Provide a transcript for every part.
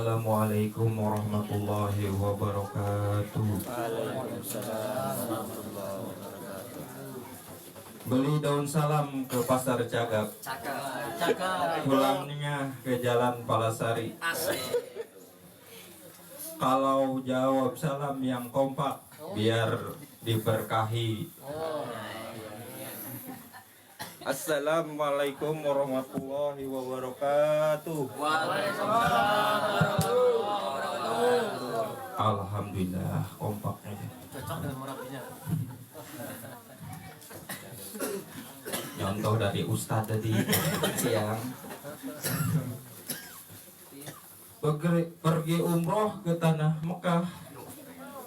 Assalamualaikum warahmatullahi wabarakatuh. Waalaikumsalam warahmatullahi wabarakatuh. Beli daun salam ke pasar Cagak, Cakap. pulangnya ke Jalan Palasari. Asik. Kalau jawab salam yang kompak, biar diberkahi. Assalamualaikum warahmatullahi wabarakatuh. Waalaikumsalam warahmatullahi wabarakatuh. Alhamdulillah kompaknya. Cocok dengan merapinya. Contoh dari Ustadz tadi siang. Pergi umroh ke tanah Mekah,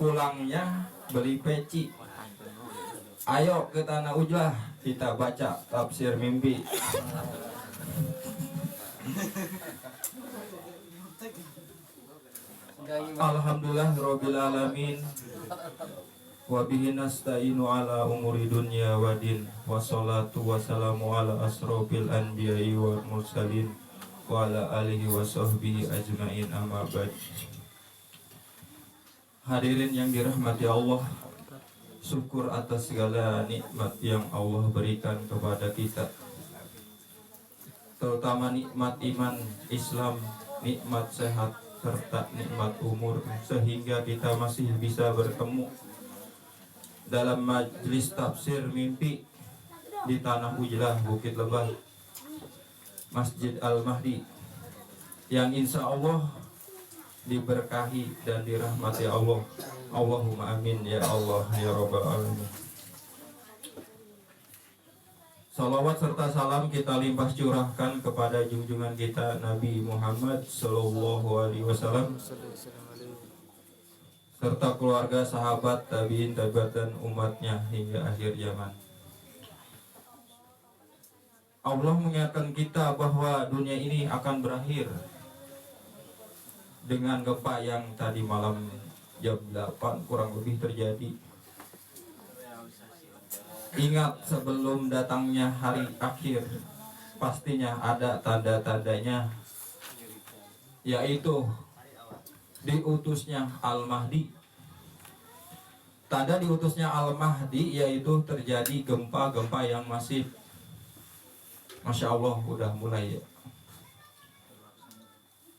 pulangnya beli peci. Ayo ke tanah Ujlah, kita baca tafsir mimpi. Alhamdulillah Rabbil Alamin, wabihi nasta'inu ala umuri dunya wa din, wassalatu wassalamu ala asrofil anbiya'i wal mursalin wa ala alihi wa sahbihi ajma'in, amma ba'd. Hadirin yang dirahmati Allah, syukur atas segala nikmat yang Allah berikan kepada kita, terutama nikmat iman Islam, nikmat sehat, serta nikmat umur, sehingga kita masih bisa bertemu dalam majelis tafsir mimpi di Tanah Ujlah, Bukit Lebah, Masjid Al-Mahdi, yang insya Allah diberkahi dan dirahmati Allah. Allahumma amin ya Allah ya Rabbal Alamin. Salawat serta salam kita limpah curahkan kepada junjungan kita Nabi Muhammad Sallallahu Alaihi Wasallam, serta keluarga, sahabat, tabiin, tabiat dan umatnya hingga akhir zaman. Allah mengingatkan kita bahwa dunia ini akan berakhir dengan gempa yang tadi malam jam 8 kurang lebih terjadi. Ingat, sebelum datangnya hari akhir pastinya ada tanda-tandanya, yaitu diutusnya Al-Mahdi. Tanda diutusnya Al-Mahdi yaitu terjadi gempa-gempa yang masif. Masya Allah, udah mulai ya.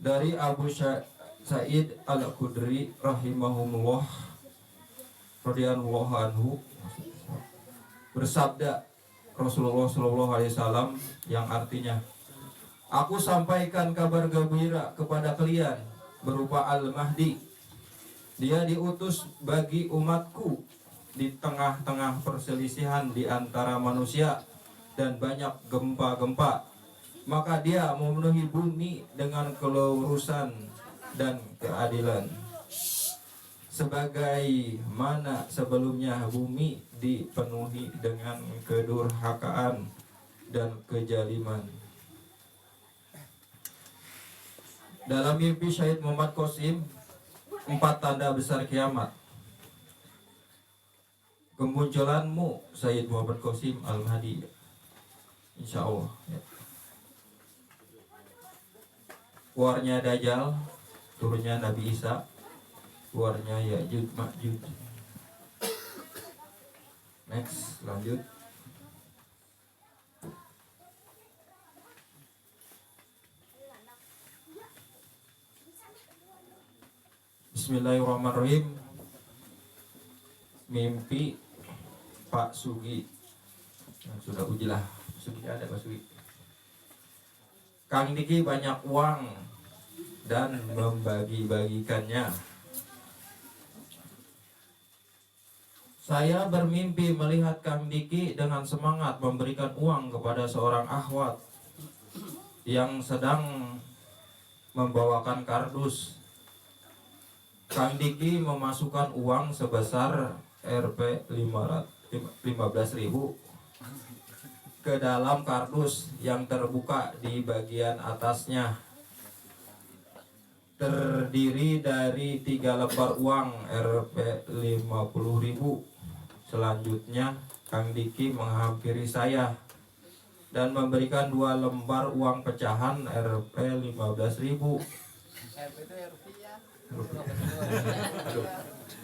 Dari Abu Sa'id Al-Khudri rahimahumullah radhiyallahu anhu bersabda Rasulullah Shallallahu Alaihi Wasallam, yang artinya, aku sampaikan kabar gembira kepada kalian berupa Al-Mahdi. Dia diutus bagi umatku di tengah-tengah perselisihan di antara manusia dan banyak gempa-gempa. Maka dia memenuhi bumi dengan kelurusan dan keadilan, sebagaimana sebelumnya bumi dipenuhi dengan kedurhakaan dan kejaliman. Dalam mimpi Syahid Muhammad Qasim, 4 tanda besar kiamat. Kemunculanmu Syahid Muhammad Qasim Al-Mahdi, insya Allah ya. Keluarnya Dajjal, turunnya Nabi Isa, keluarnya Ya'juj Ma'juj. Next, lanjut. Bismillahirrahmanirrahim. Mimpi Pak Sugi. Nah, sudah ujilah. Sugi ada Pak Sugi. Kang Diki banyak uang dan membagi-bagikannya. Saya bermimpi melihat Kang Diki dengan semangat memberikan uang kepada seorang akhwat yang sedang membawakan kardus. Kang Diki memasukkan uang sebesar Rp 15.000 ke dalam kardus yang terbuka di bagian atasnya. Terdiri dari 3 lembar uang Rp 50.000. Selanjutnya Kang Diki menghampiri saya dan memberikan 2 lembar uang pecahan Rp 15.000 Aduh,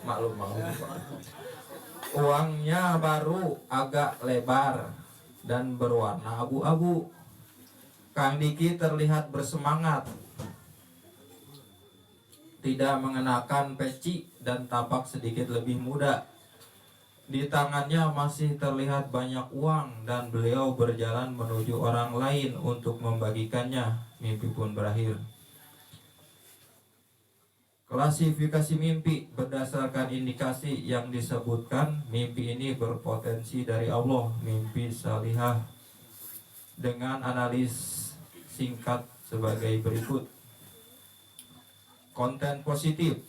maklum. Uangnya baru agak lebar dan berwarna abu-abu. Kang Diki terlihat bersemangat, tidak mengenakan peci dan tampak sedikit lebih muda. Di tangannya masih terlihat banyak uang dan beliau berjalan menuju orang lain untuk membagikannya. Mimpi pun berakhir. Klasifikasi mimpi berdasarkan indikasi yang disebutkan, mimpi ini berpotensi dari Allah, mimpi salihah, dengan analis singkat sebagai berikut. Konten positif,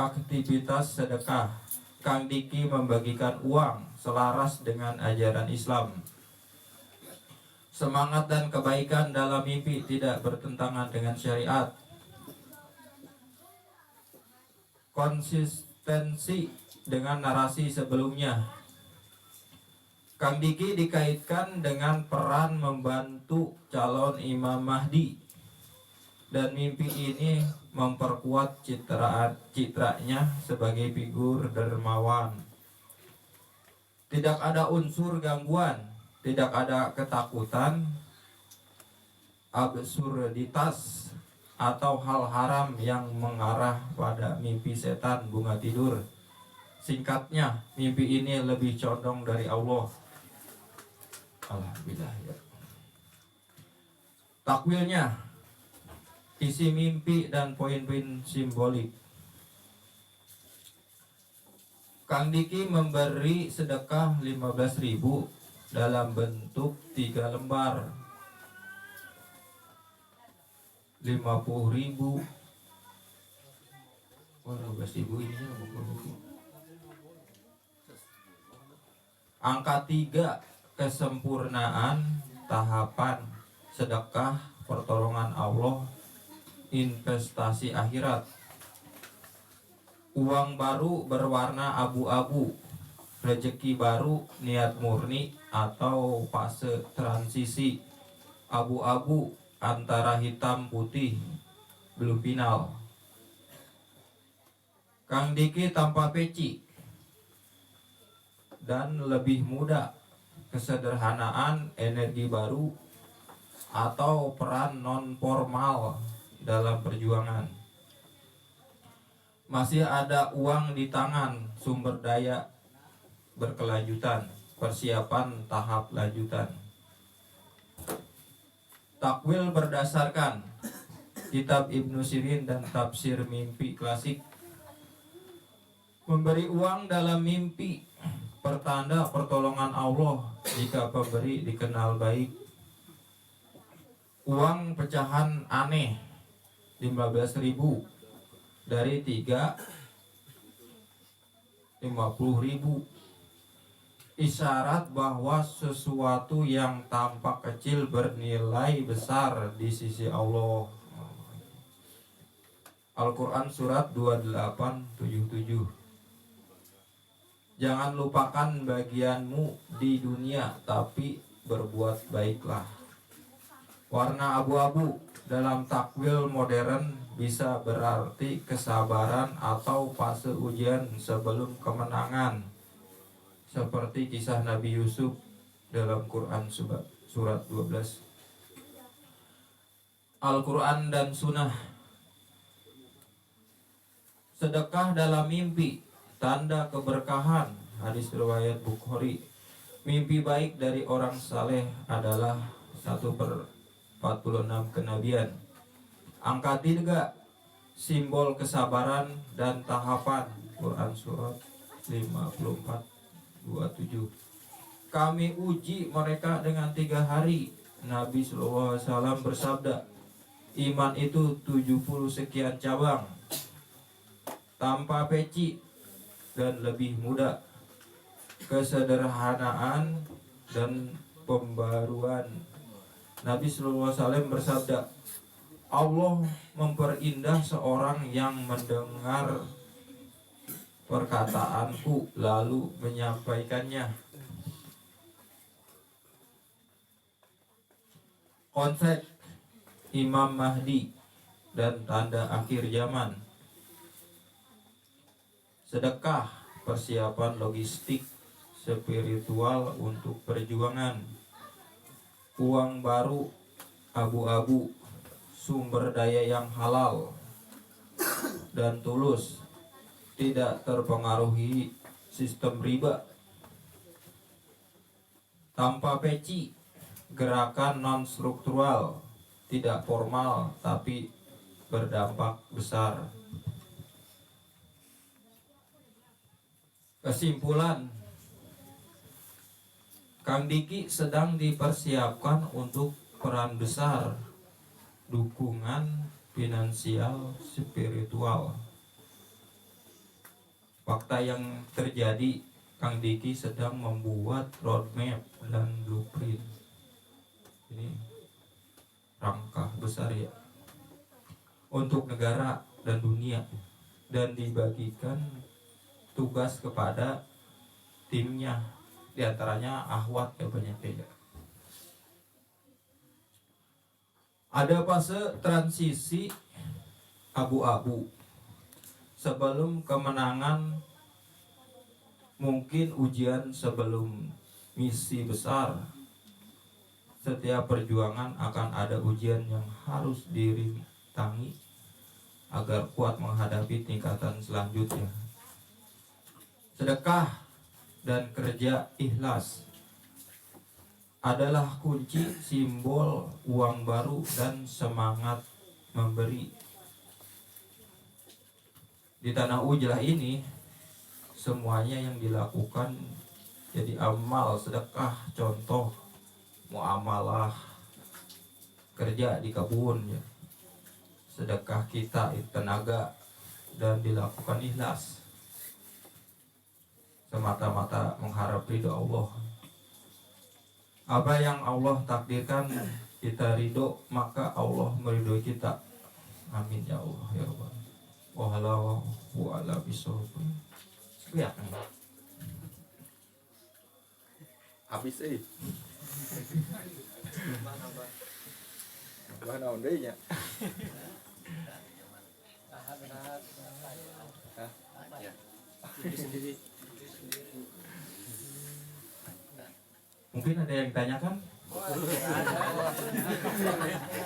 aktivitas sedekah. Kang Diki membagikan uang selaras dengan ajaran Islam. Semangat dan kebaikan dalam mimpi tidak bertentangan dengan syariat. Konsistensi dengan narasi sebelumnya. Kang Diki dikaitkan dengan peran membantu calon Imam Mahdi, dan mimpi ini memperkuat citranya sebagai figur dermawan. Tidak ada unsur gangguan, tidak ada ketakutan, absurditas, atau hal haram yang mengarah pada mimpi setan bunga tidur. Singkatnya, mimpi ini lebih condong dari Allah. Alhamdulillah ya. Takwilnya, isi mimpi dan poin-poin simbolik. Kang Diki memberi sedekah 15.000 dalam bentuk 3 lembar. 50.000. Oh, 12.000 ini angka 3, kesempurnaan tahapan sedekah, pertolongan Allah, investasi akhirat. Uang baru berwarna abu-abu, rezeki baru, niat murni atau fase transisi. Abu-abu antara hitam putih, belum final. Kang Diki tanpa peci dan lebih muda. Kesederhanaan, energi baru, atau peran non formal dalam perjuangan. Masih ada uang di tangan, sumber daya berkelanjutan, persiapan tahap lanjutan. Takwil berdasarkan kitab Ibnu Sirin dan tafsir mimpi klasik. Memberi uang dalam mimpi pertanda pertolongan Allah jika pemberi dikenal baik. Uang pecahan aneh 15.000 dari 3 50.000. Isyarat bahwa sesuatu yang tampak kecil bernilai besar di sisi Allah. Al-Quran surat 28:77. Jangan lupakan bagianmu di dunia, tapi berbuat baiklah. Warna abu-abu dalam takwil modern bisa berarti kesabaran atau fase ujian sebelum kemenangan, seperti kisah Nabi Yusuf dalam Quran surat 12. Al-Quran dan Sunnah. Sedekah dalam mimpi, tanda keberkahan. Hadis riwayat Bukhari. Mimpi baik dari orang saleh adalah 1/46 kenabian. Angka 3, simbol kesabaran dan tahapan. Quran surat 54:27. Kami uji mereka dengan 3 hari. Nabi SAW bersabda, iman itu 70 sekian cabang, tanpa peci dan lebih muda. Kesederhanaan dan pembaruan. Nabi SAW bersabda, Allah memperindah seorang yang mendengar perkataanku lalu menyampaikannya. Konsep Imam Mahdi. dan tanda akhir zaman. Sedekah persiapan logistik spiritual untuk perjuangan. Uang baru abu-abu, sumber daya yang halal dan tulus, tidak terpengaruhi sistem riba. Tanpa peci, gerakan non-struktural, tidak formal tapi berdampak besar. Kesimpulan, Kang Diki sedang dipersiapkan untuk peran besar dukungan finansial spiritual. Fakta yang terjadi, Kang Diki sedang membuat roadmap dan blueprint. Ini rangka besar ya untuk negara dan dunia, dan dibagikan tugas kepada timnya, diantaranya Ahwat ya banyak ya. Ada fase transisi abu-abu sebelum kemenangan, mungkin ujian sebelum misi besar. Setiap perjuangan akan ada ujian yang harus dirintangi agar kuat menghadapi tingkatan selanjutnya. Sedekah dan kerja ikhlas adalah kunci simbol uang baru dan semangat memberi. Di tanah Ujlah ini semuanya yang dilakukan jadi amal sedekah, contoh muamalah kerja di kebun ya. Sedekah kita tenaga dan dilakukan ikhlas semata-mata mengharap ridho Allah. Apa yang Allah takdirkan kita ridho, maka Allah meridhoi kita. Amin ya Allah ya Rabbal. Wallahu a'lam bishawab. Lihat habis mana ondeh nya. Mungkin ada yang ditanyakan?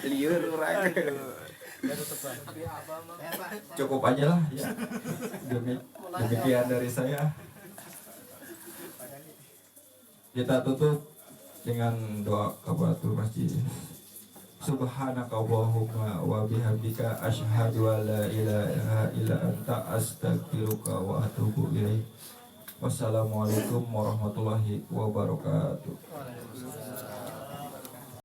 Liur urang. Cukup aja lah ya. Demikian dari saya. Kita tutup dengan doa kafatul masjid. Subhanakallahumma wa bihamdika asyhadu an la ilaha illa anta astaghfiruka wa atubu ilaik. Wassalamualaikum warahmatullahi wabarakatuh.